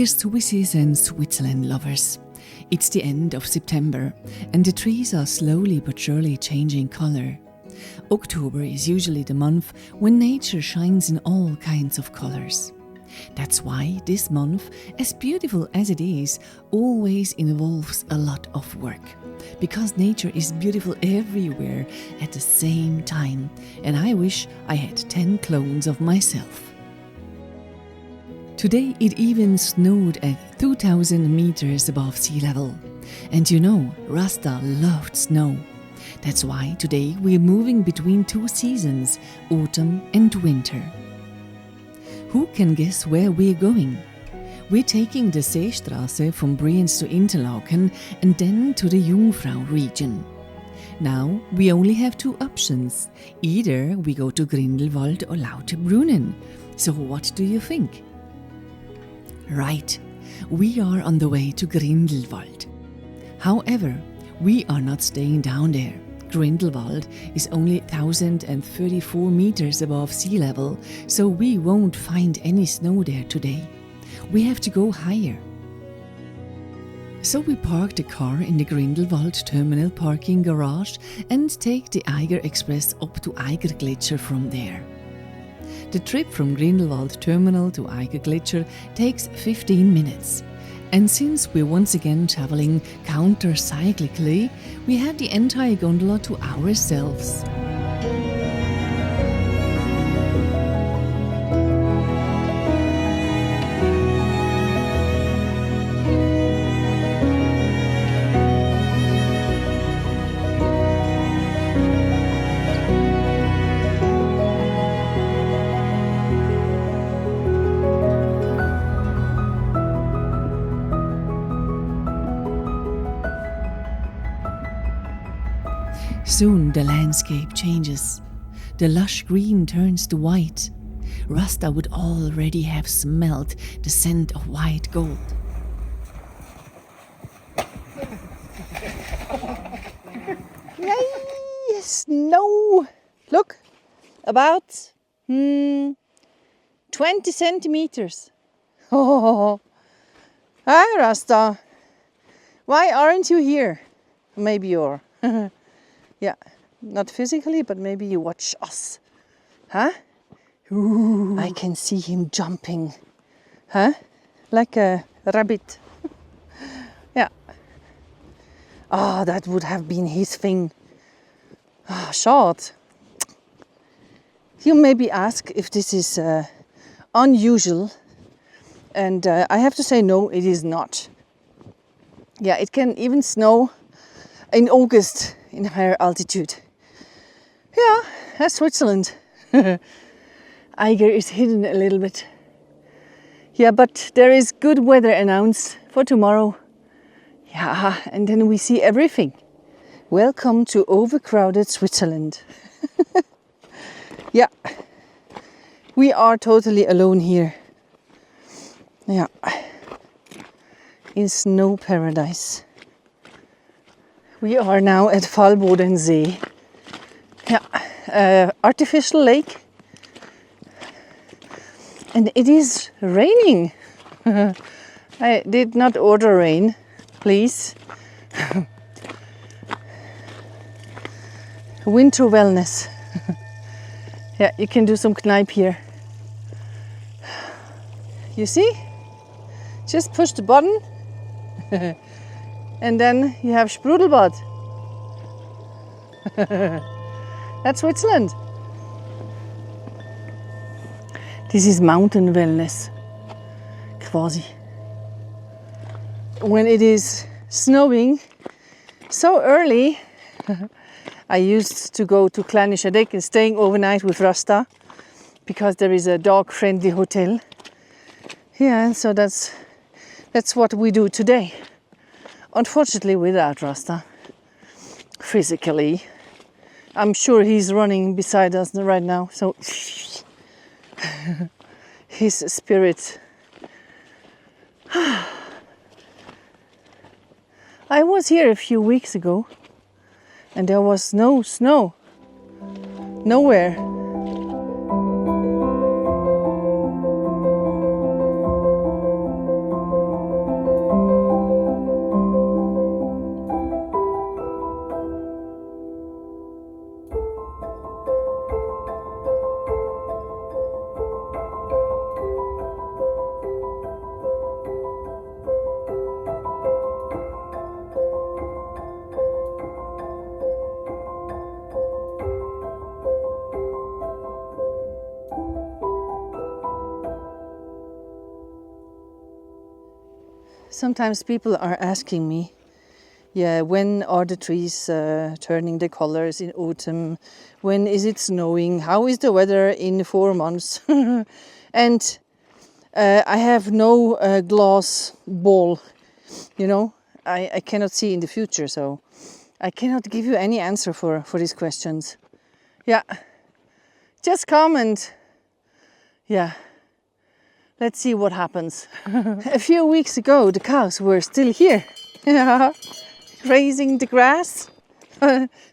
Dear Swisses and Switzerland lovers, it's the end of September and the trees are slowly but surely changing color. October is usually the month when nature shines in all kinds of colors. That's why this month, as beautiful as it is, always involves a lot of work. Because nature is beautiful everywhere at the same time, and I wish I had 10 clones of myself. Today it even snowed at 2,000 meters above sea level. And you know, Rasta loved snow. That's why today we're moving between two seasons, autumn and winter. Who can guess where we're going? We're taking the Seestraße from Brienz to Interlaken and then to the Jungfrau Region. Now we only have two options. Either we go to Grindelwald or Lauterbrunnen. So what do you think? Right, we are on the way to Grindelwald. However, we are not staying down there. Grindelwald is only 1,034 meters above sea level, so we won't find any snow there today. We have to go higher. So we park the car in the Grindelwald terminal parking garage and take the Eigerexpress up to Eigergletscher from there. The trip from Grindelwald terminal to Eigergletscher takes 15 minutes. And since we're once again traveling counter-cyclically, we have the entire gondola to ourselves. Soon the landscape changes. The lush green turns to white. Rasta would already have smelled the scent of white gold. Yay! Snow! Look, about 20 centimeters. Oh, hi Rasta. Why aren't you here? Maybe you're. Yeah, not physically, but maybe you watch us. Huh? Ooh. I can see him jumping. Huh? Like a rabbit. Yeah. Ah, that would have been his thing. Ah, short. You maybe ask if this is unusual. And I have to say no, it is not. Yeah, it can even snow in August in higher altitude. Yeah, that's Switzerland. Eiger is hidden a little bit. Yeah, but there is good weather announced for tomorrow. Yeah, and then we see everything. Welcome to overcrowded Switzerland. Yeah, we are totally alone here. Yeah, in snow paradise. We are now at Fallbodensee. Yeah, artificial lake. And it is raining. I did not order rain, please. Winter wellness. Yeah, you can do some kneipp here. You see? Just push the button. And then you have Sprudelbad. That's Switzerland. This is mountain wellness, quasi. When it is snowing so early, I used to go to Kleine Scheidegg and staying overnight with Rasta because there is a dog-friendly hotel. Yeah, so that's what we do today. Unfortunately, without Rasta, physically. I'm sure he's running beside us right now, so his spirit. I was here a few weeks ago, and there was no snow. Nowhere. Sometimes people are asking me, when are the trees turning the colors in autumn? When is it snowing? How is the weather in 4 months? And I have no glass ball, I cannot see in the future, so I cannot give you any answer for these questions. Yeah, just come and let's see what happens. A few weeks ago, the cows were still here, grazing the grass.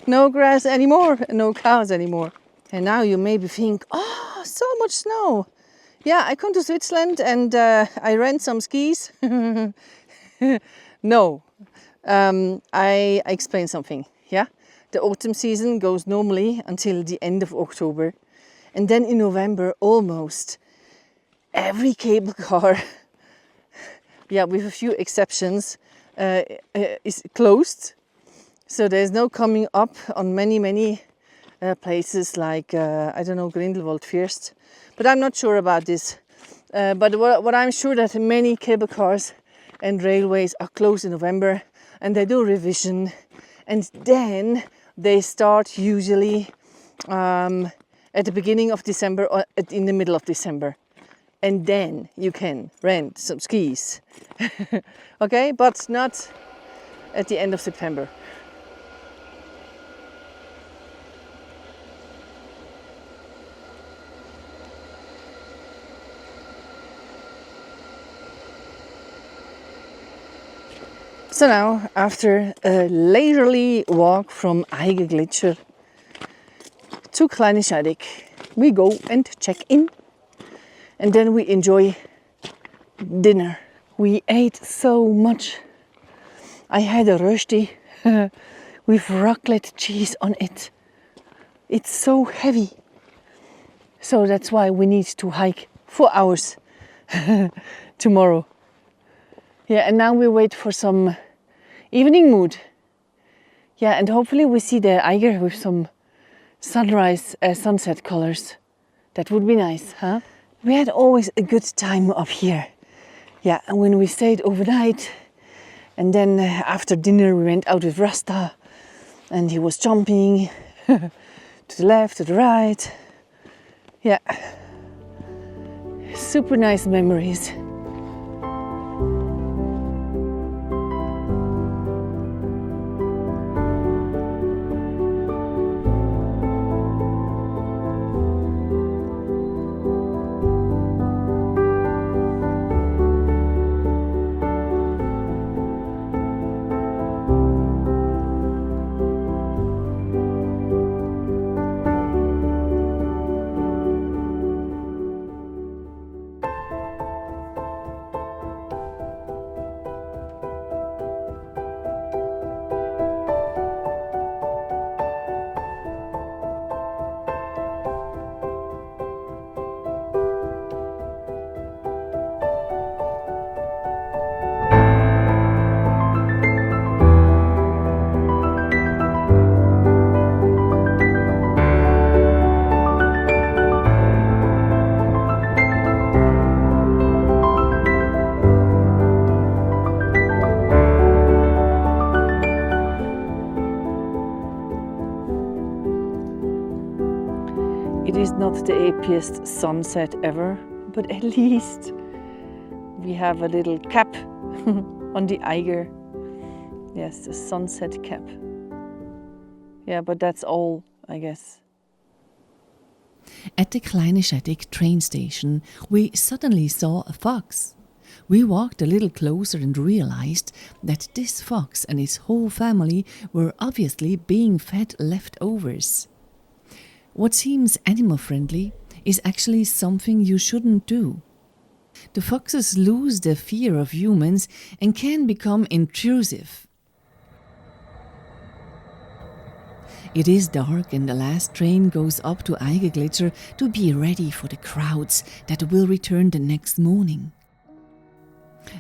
No grass anymore, no cows anymore. And now you maybe think, oh, so much snow. Yeah, I come to Switzerland and I rent some skis. No, I explain something. Yeah, the autumn season goes normally until the end of October, and then in November almost every cable car, with a few exceptions, is closed. So there's no coming up on many places like Grindelwald first, but I'm not sure about this. But what I'm sure that many cable cars and railways are closed in November, and they do revision, and then they start usually at the beginning of December or in the middle of December, and then you can rent some skis. Okay, but not at the end of September. So now, after a leisurely walk from Eigergletscher to Kleine Scheidegg, we go and check in, and then we enjoy dinner. We ate so much. I had a rösti with raclette cheese on it. It's so heavy. So that's why we need to hike 4 hours tomorrow. Yeah, and now we wait for some evening mood. Yeah, and hopefully we see the Eiger with some sunset colors. That would be nice, huh? We had always a good time up here. Yeah, and when we stayed overnight, and then after dinner we went out with Rasta, and he was jumping to the left, to the right. Yeah, super nice memories. It is not the happiest sunset ever, but at least we have a little cap on the Eiger. Yes, the sunset cap. Yeah, but that's all, I guess. At the Kleine Scheidegg train station, we suddenly saw a fox. We walked a little closer and realized that this fox and his whole family were obviously being fed leftovers. What seems animal-friendly is actually something you shouldn't do. The foxes lose their fear of humans and can become intrusive. It is dark and the last train goes up to Eigergletscher to be ready for the crowds that will return the next morning.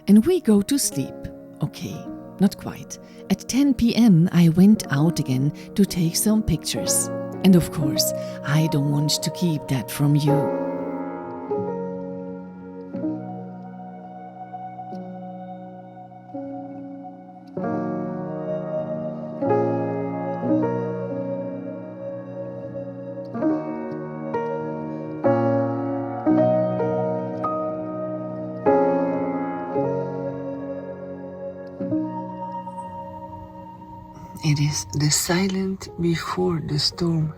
And we go to sleep. Okay, not quite. At 10 p.m. I went out again to take some pictures. And of course, I don't want to keep that from you. It is the silent before the storm.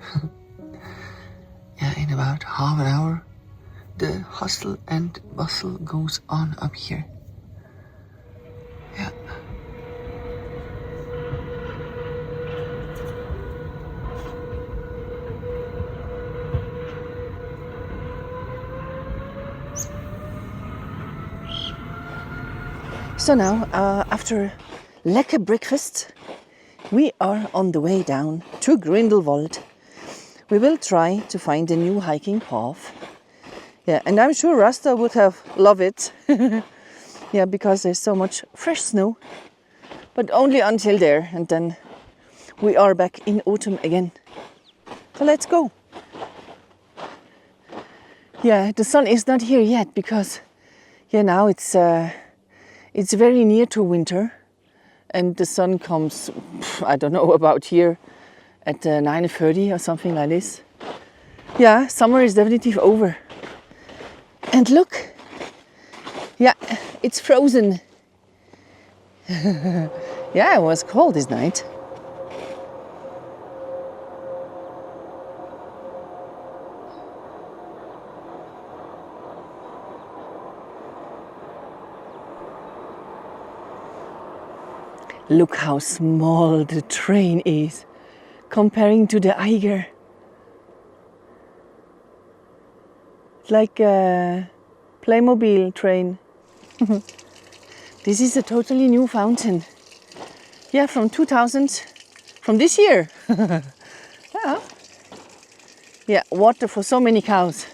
Yeah, in about half an hour, the hustle and bustle goes on up here. Yeah. So now, after lekker breakfast, we are on the way down to Grindelwald. We will try to find a new hiking path. Yeah, and I'm sure Rasta would have loved it. Yeah, because there's so much fresh snow. But only until there, and then we are back in autumn again. So let's go. Yeah, the sun is not here yet because, yeah, now it's very near to winter, and the sun comes, I don't know, about here at 9:30 or something like this. Yeah, summer is definitely over. And look, yeah, it's frozen. Yeah, it was cold this night. Look how small the train is comparing to the Eiger. It's like a Playmobil train. This is a totally new fountain. Yeah, from 2000, from this year. Yeah. Yeah, water for so many cows,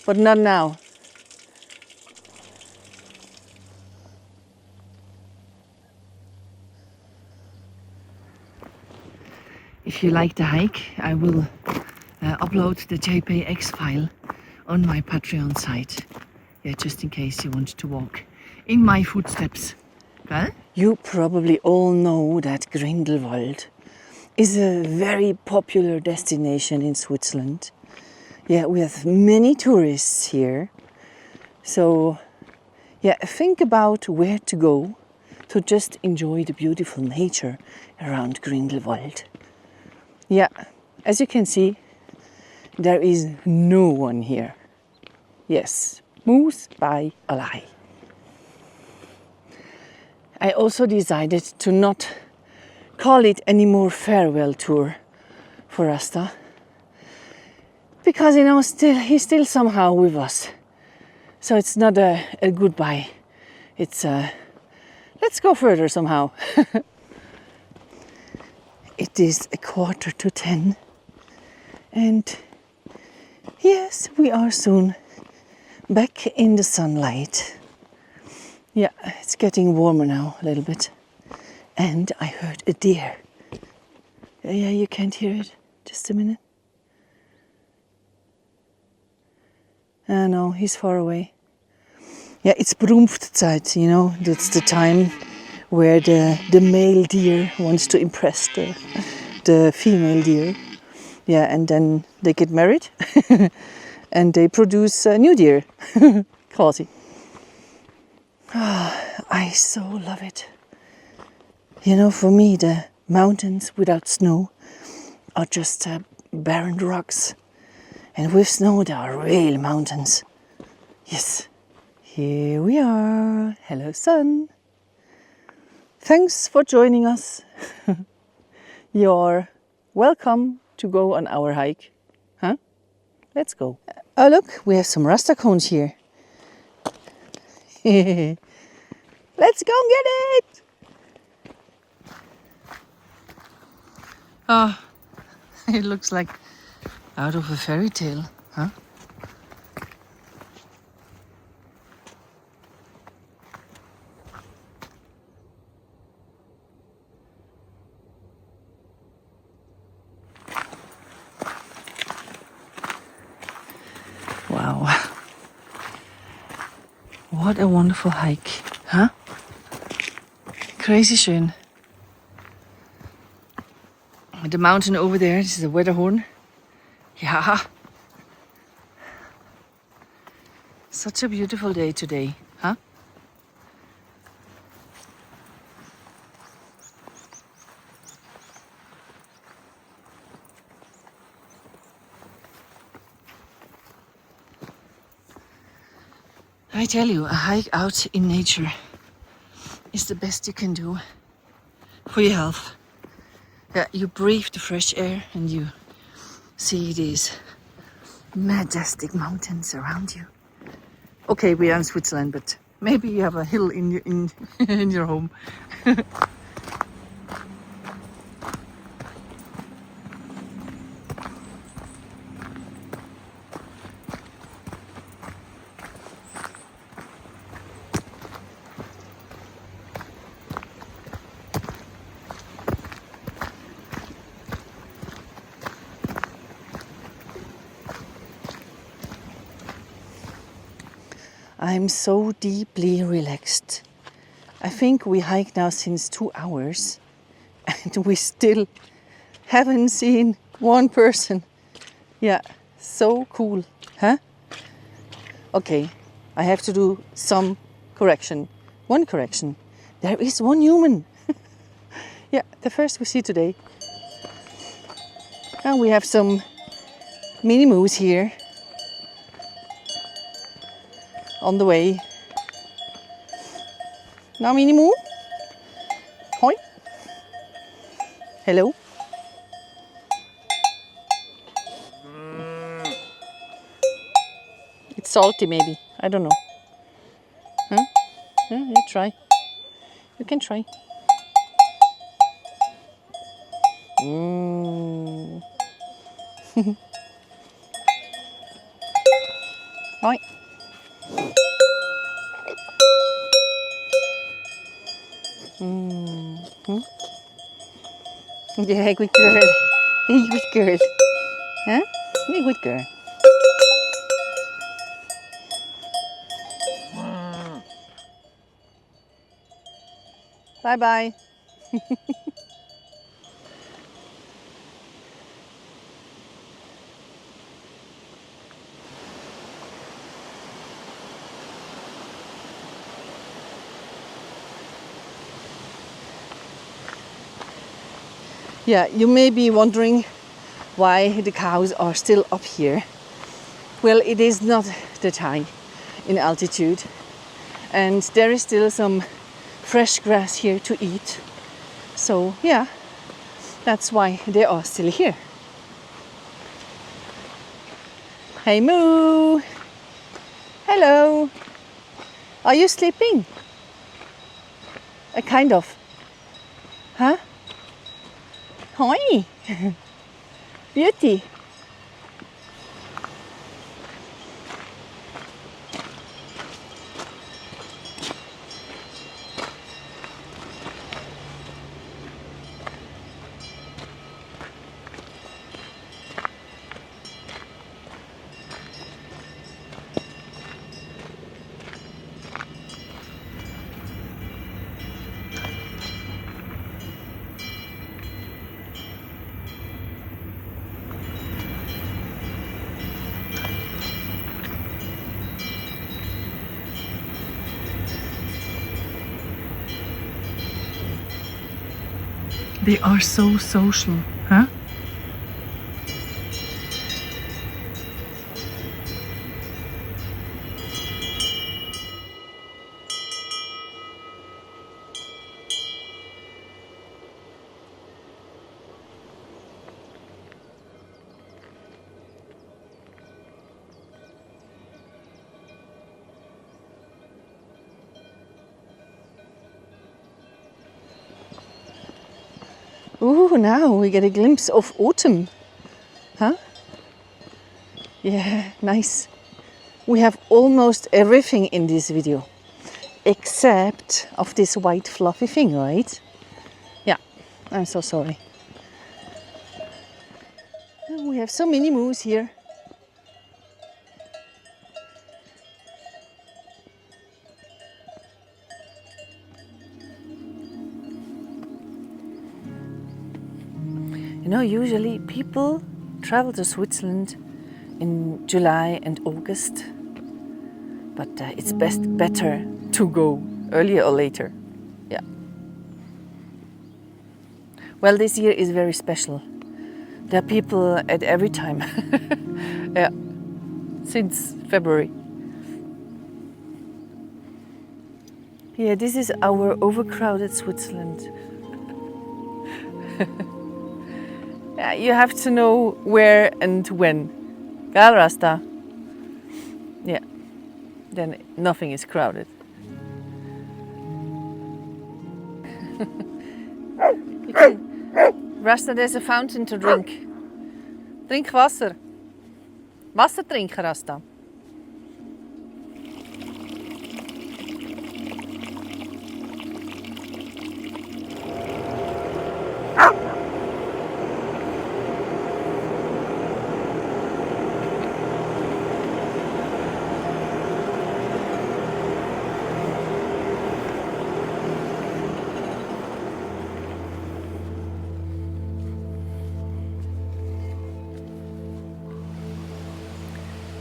but not now. If you like the hike, I will upload the JPEG file on my Patreon site. Yeah, just in case you want to walk in my footsteps. Well, you probably all know that Grindelwald is a very popular destination in Switzerland. Yeah, we have many tourists here. So, yeah, think about where to go to just enjoy the beautiful nature around Grindelwald. Yeah, as you can see, there is no one here. Yes, Moohs by a lie. I also decided to not call it any more farewell tour for Rasta, because, you know, he's still somehow with us. So it's not a goodbye. It's let's go further somehow. It is 9:45, and yes, we are soon back in the sunlight. Yeah, it's getting warmer now a little bit. And I heard a deer. Yeah, you can't hear it. Just a minute. Ah, no, he's far away. Yeah, it's Brunftzeit, you know. That's the time where the male deer wants to impress the female deer. Yeah, and then they get married and they produce a new deer. Quasi. I so love it. You know, for me, the mountains without snow are just barren rocks. And with snow, there are real mountains. Yes, here we are. Hello, sun. Thanks for joining us. You're welcome to go on our hike. Huh? Let's go. Oh, look, we have some Rasta cones here. Let's go and get it! Oh, it looks like out of a fairy tale, huh? Wow. What a wonderful hike, huh? Crazy schön. The mountain over there, this is the Wetterhorn. Yeah. Such a beautiful day today, huh? I tell you, a hike out in nature is the best you can do for your health. Yeah, you breathe the fresh air and you see these majestic mountains around you. Okay, we are in Switzerland, but maybe you have a hill in your, in your home. I'm so deeply relaxed. I think we hiked now since 2 hours and we still haven't seen one person. Yeah, so cool, huh? Okay, I have to do some correction. One correction. There is one human. Yeah, the first we see today. And we have some mini moose here on the way. Now, mini moo. Hoi. Hello. It's salty, maybe. I don't know. Huh? Yeah, you try. You can try. Hoi. Yeah, good girl. Hey, good girl. Huh? Hey, good girl. Bye bye. Yeah, you may be wondering why the cows are still up here. Well, it is not that high in altitude, and there is still some fresh grass here to eat. So yeah, that's why they are still here. Hey Moo! Hello! Are you sleeping? Kind of. Huh? Hi! Beauty! They are so social, huh? Ooh, now we get a glimpse of autumn. Huh? Yeah, nice. We have almost everything in this video, except of this white fluffy thing, right? Yeah, I'm so sorry. We have so many moose here. You know, usually people travel to Switzerland in July and August, but it's better to go earlier or later. Yeah. Well, this year is very special. There are people at every time. Yeah, since February. Yeah, this is our overcrowded Switzerland. Yeah, you have to know where and when. Gell, Rasta? Yeah, then nothing is crowded. You can, Rasta, there's a fountain to drink. Drink Wasser. Wasser trinken, Rasta.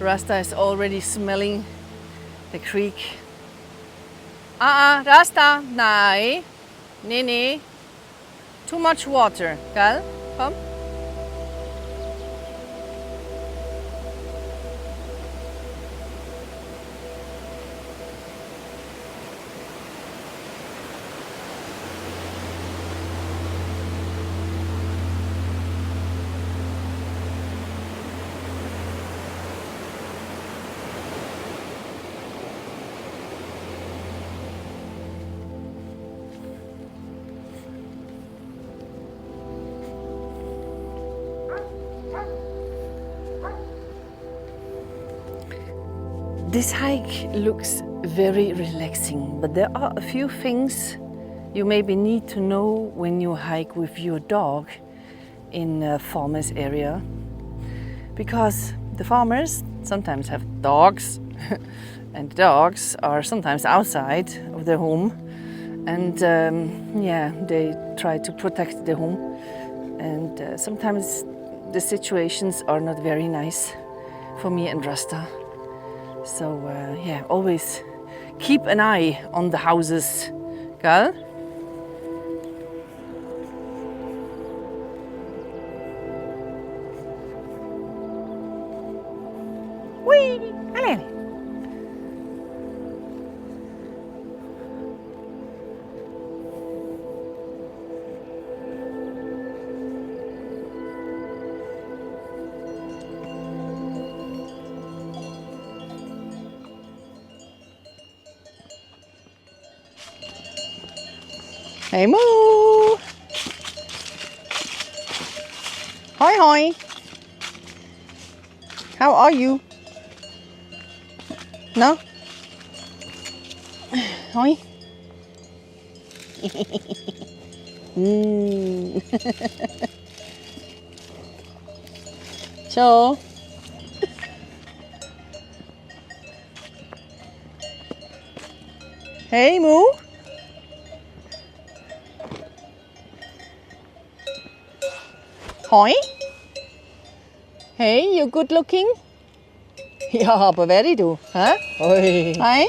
Rasta is already smelling the creek. Rasta, nein. Nee. Too much water, gell? Komm. This hike looks very relaxing, but there are a few things you maybe need to know when you hike with your dog in a farmer's area. Because the farmers sometimes have dogs and dogs are sometimes outside of their home, and they try to protect their home, and sometimes the situations are not very nice for me and Rasta. So always keep an eye on the houses, gell? Whee! Allez. Hey Moo! Hoi! How are you? No? Hoi! So? Hey Moo! Hoi? Hey, you good looking? Ja, aber very du, hä? Oi. Hi.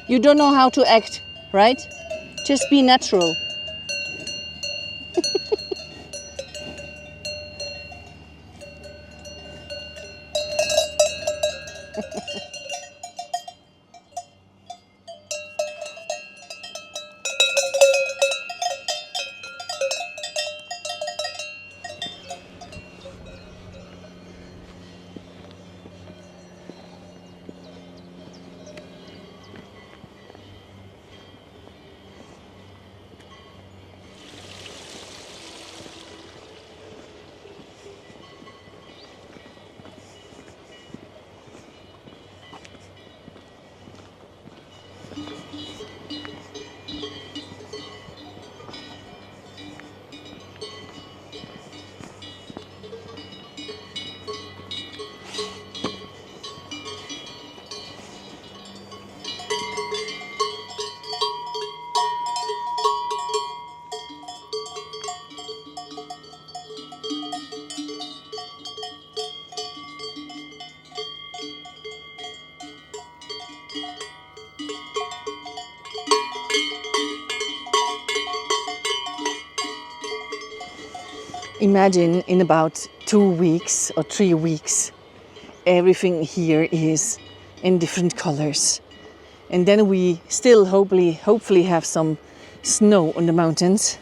You don't know how to act, right? Just be natural. Imagine in about 2 weeks or 3 weeks, everything here is in different colors. And then we still hopefully have some snow on the mountains.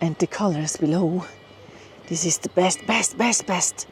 And the colors below, this is the best.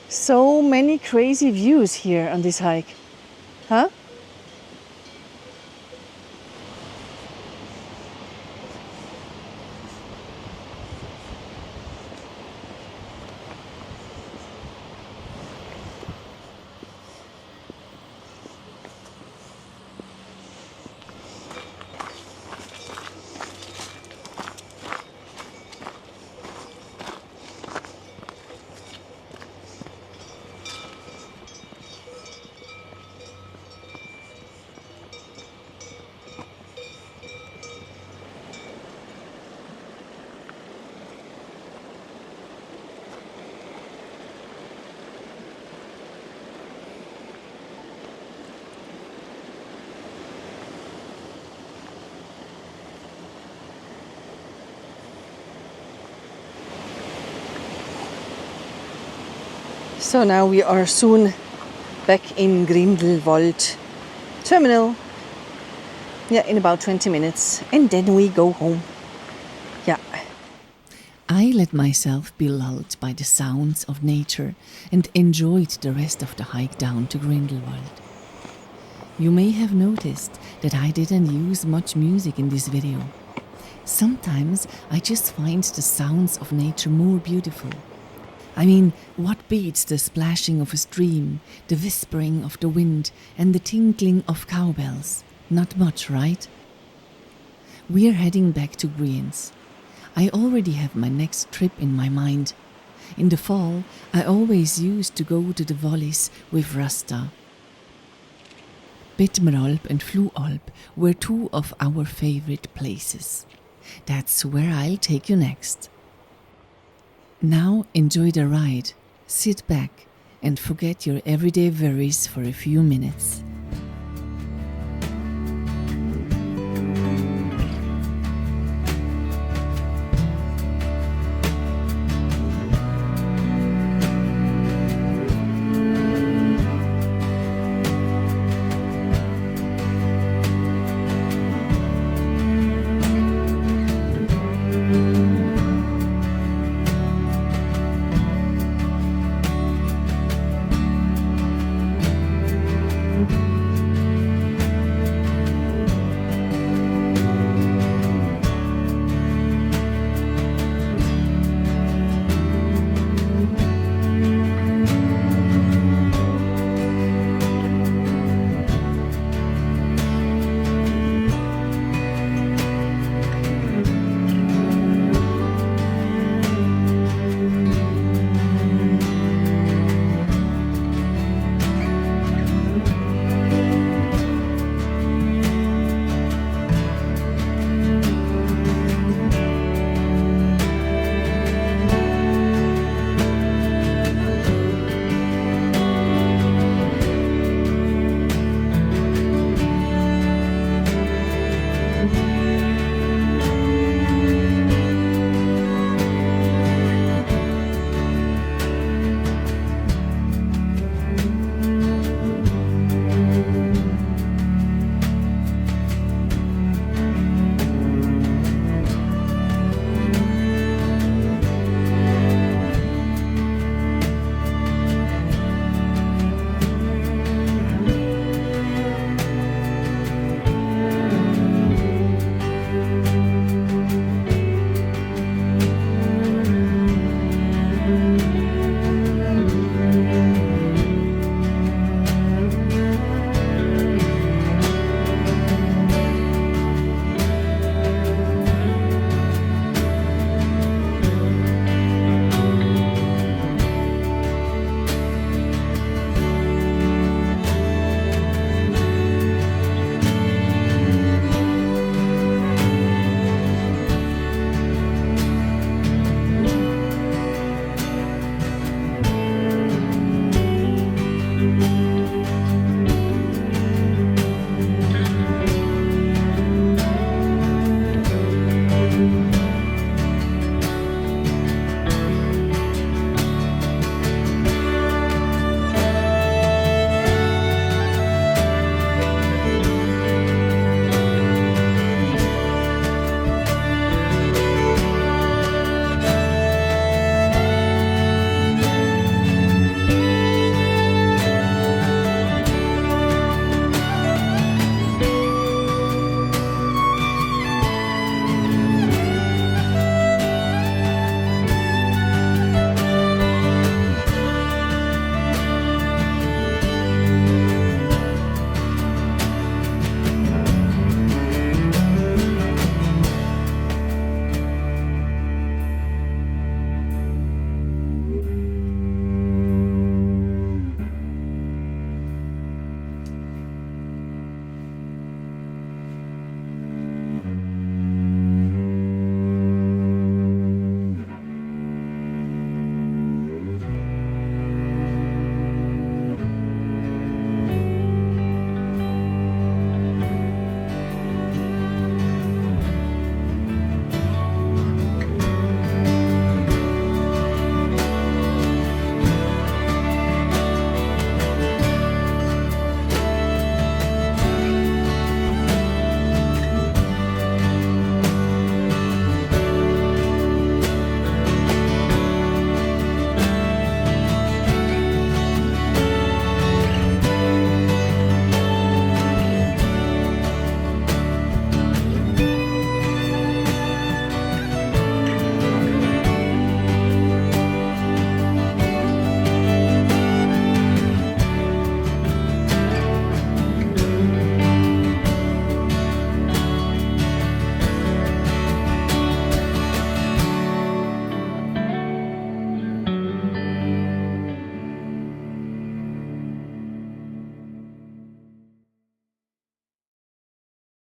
So many crazy views here on this hike, huh? So now we are soon back in Grindelwald terminal. Yeah, in about 20 minutes. And then we go home. Yeah. I let myself be lulled by the sounds of nature and enjoyed the rest of the hike down to Grindelwald. You may have noticed that I didn't use much music in this video. Sometimes I just find the sounds of nature more beautiful. I mean, what beats the splashing of a stream, the whispering of the wind, and the tinkling of cowbells? Not much, right? We're heading back to Brienz. I already have my next trip in my mind. In the fall, I always used to go to the valleys with Rasta. Bitmeralp and Flualp were two of our favorite places. That's where I'll take you next. Now enjoy the ride, sit back and forget your everyday worries for a few minutes.